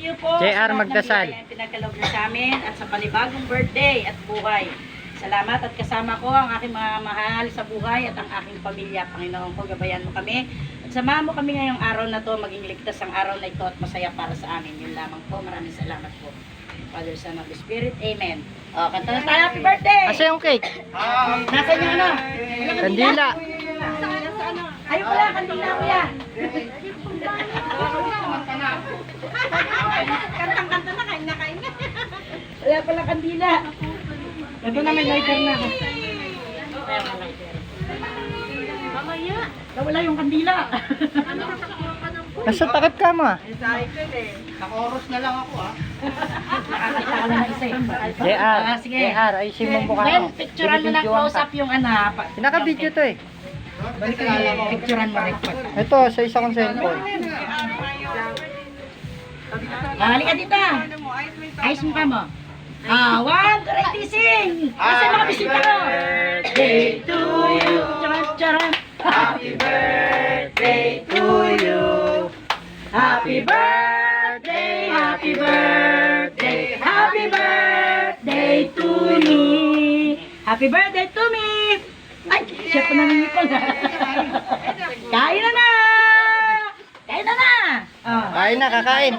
you po JR sa lahat ng Magdasal. biyayang pinagkaloob niyo sa amin at sa panibagong birthday at buhay. Salamat at kasama ko ang aking mga mahal sa buhay at ang aking pamilya. Panginoon ko, gabayan mo kami. At samahan mo kami ngayong araw na to, maging ligtas ang araw na ito at masaya para sa amin. Yun lamang po. Maraming salamat po. Father, Son, Holy Spirit. Amen. O, kanta na tayo. Happy birthday! Asa yung cake? Nasaan yung ano? Kandila. Ayun pala, kandila ko yan. Kantang-kanta na, kain na. Wala pala kandila. Ito na may lighter na ako. Mamaya. Wala yung kandila. Nasa takip ka mo ah. Naka-oros na lang ako Nakakita ka lang ng isa eh. JR, Sige. JR, ayusin mo mukha Then, mo. picturean mo na close-up yung ano. Pinaka-video to eh. Picturean mo rin. Ito, sa isa kong cellphone. Halika dito. Ayos mo ka mo. 1, 2, 3, sing! Kasi mga bisita ko. Birthday to you. Charan, charan. Happy birthday to you. Happy birthday, happy birthday, happy birthday to me. Happy birthday to me. Ay, siya pa nanginipon. Kain na na! Kain na na! Oh. Kain na, kakain.